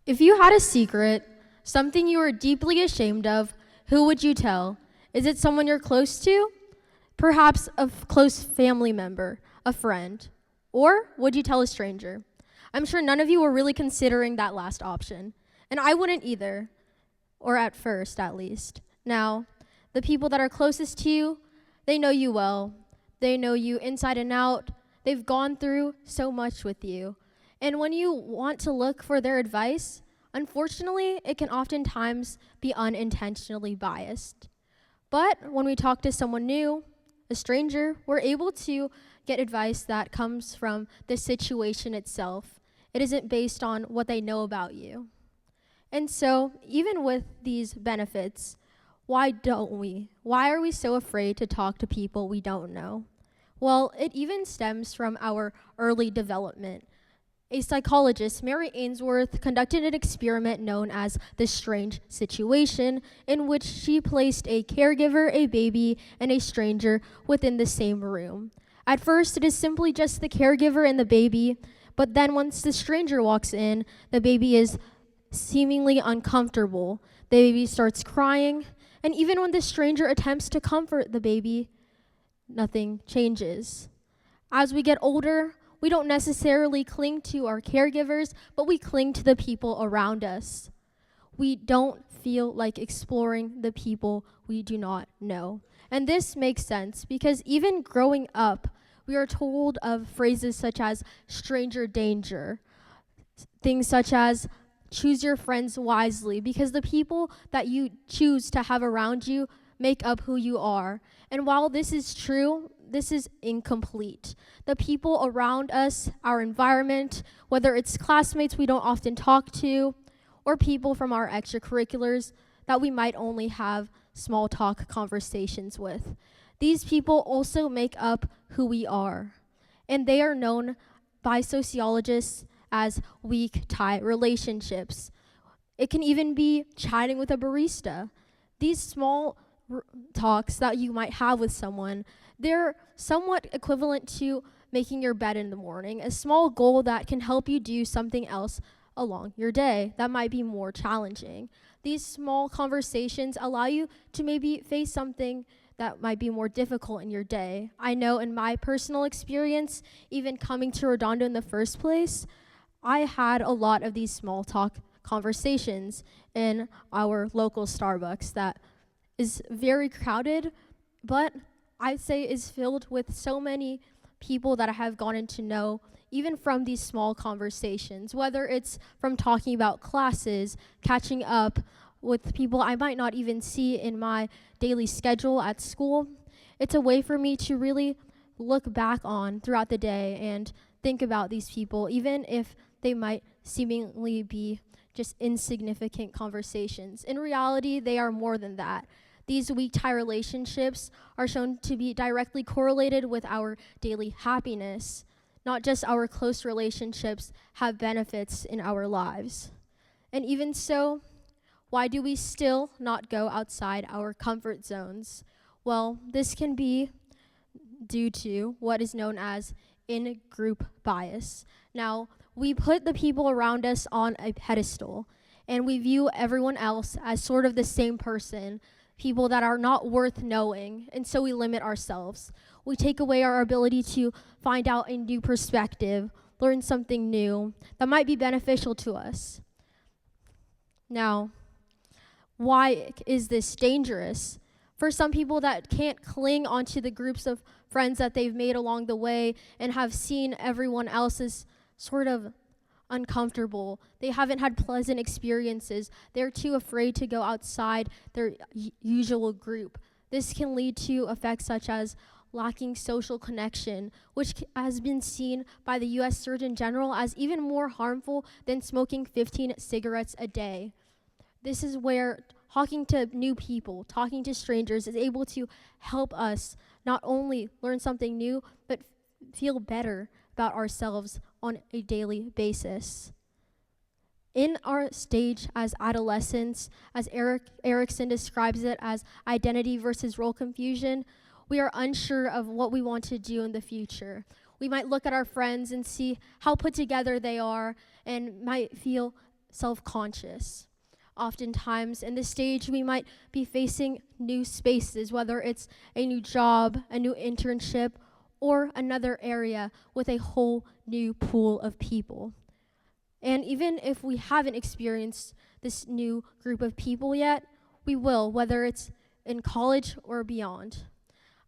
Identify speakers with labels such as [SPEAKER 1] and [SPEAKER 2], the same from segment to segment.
[SPEAKER 1] If you had a secret, something you were deeply ashamed of, who would you tell? Is it someone you're close to? Perhaps a close family member, a friend? Or would you tell a stranger? I'm sure none of you were really considering that last option. And I wouldn't either, or at first at least. Now, the people that are closest to you, they know you well. They know you inside and out. They've gone through so much with you. And when you want to look for their advice, unfortunately, it can oftentimes be unintentionally biased. But when we talk to someone new, a stranger, we're able to get advice that comes from the situation itself. It isn't based on what they know about you. And so, even with these benefits, why don't we? Why are we so afraid to talk to people we don't know? Well, it even stems from our early development. A psychologist, Mary Ainsworth, conducted an experiment known as the strange situation, in which she placed a caregiver, a baby, and a stranger within the same room. At first, it is simply just the caregiver and the baby, but then once the stranger walks in, the baby is seemingly uncomfortable. The baby starts crying, and even when the stranger attempts to comfort the baby, nothing changes. As we get older, we don't necessarily cling to our caregivers, but we cling to the people around us. We don't feel like exploring the people we do not know. And this makes sense because even growing up, we are told of phrases such as stranger danger, things such as choose your friends wisely, because the people that you choose to have around you make up who you are. And while this is true, this is incomplete. The people around us, our environment, whether it's classmates we don't often talk to, or people from our extracurriculars that we might only have small talk conversations with. These people also make up who we are, and they are known by sociologists as weak tie relationships. It can even be chatting with a barista. These small talks that you might have with someone, they're somewhat equivalent to making your bed in the morning, a small goal that can help you do something else along your day that might be more challenging. These small conversations allow you to maybe face something that might be more difficult in your day. I know in my personal experience, even coming to Redondo in the first place, I had a lot of these small talk conversations in our local Starbucks that is very crowded, but I'd say is filled with so many people that I have gotten to know, even from these small conversations, whether it's from talking about classes, catching up with people I might not even see in my daily schedule at school. It's a way for me to really look back on throughout the day and think about these people, even if they might seemingly be just insignificant conversations. In reality, they are more than that. These weak tie relationships are shown to be directly correlated with our daily happiness. Not just our close relationships have benefits in our lives. And even so, why do we still not go outside our comfort zones? Well, this can be due to what is known as in-group bias. Now, we put the people around us on a pedestal, and we view everyone else as sort of the same person, people that are not worth knowing, and so we limit ourselves. We take away our ability to find out a new perspective, learn something new that might be beneficial to us. Now, why is this dangerous? For some people that can't cling onto the groups of friends that they've made along the way and have seen everyone else's sort of uncomfortable. They haven't had pleasant experiences. They're too afraid to go outside their usual group. This can lead to effects such as lacking social connection, which has been seen by the U.S. Surgeon General as even more harmful than smoking 15 cigarettes a day. This is where talking to new people, talking to strangers is able to help us not only learn something new, but feel better about ourselves on a daily basis. In our stage as adolescents, as Erik Erikson describes it as identity versus role confusion, we are unsure of what we want to do in the future. We might look at our friends and see how put together they are and might feel self-conscious. Oftentimes in this stage, we might be facing new spaces, whether it's a new job, a new internship, or another area with a whole new pool of people. And even if we haven't experienced this new group of people yet, we will, whether it's in college or beyond.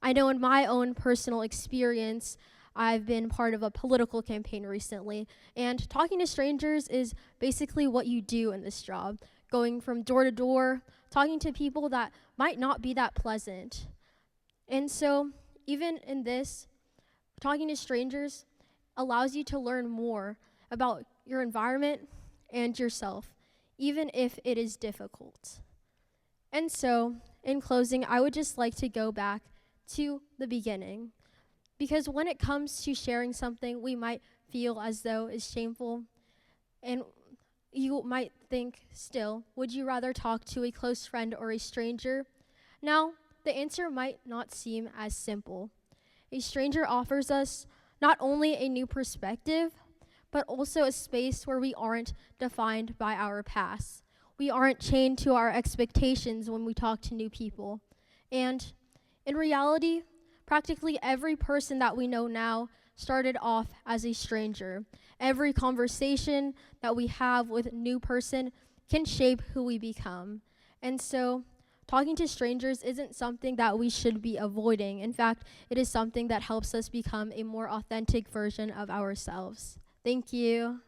[SPEAKER 1] I know in my own personal experience, I've been part of a political campaign recently, and talking to strangers is basically what you do in this job, going from door to door, talking to people that might not be that pleasant. And so, even in this, talking to strangers allows you to learn more about your environment and yourself, even if it is difficult. And so, in closing, I would just like to go back to the beginning. Because when it comes to sharing something we might feel as though is shameful, and you might think still, would you rather talk to a close friend or a stranger? Now, the answer might not seem as simple. A stranger offers us not only a new perspective, but also a space where we aren't defined by our past. We aren't chained to our expectations when we talk to new people. And in reality, practically every person that we know now started off as a stranger. Every conversation that we have with a new person can shape who we become. And so, talking to strangers isn't something that we should be avoiding. In fact, it is something that helps us become a more authentic version of ourselves. Thank you.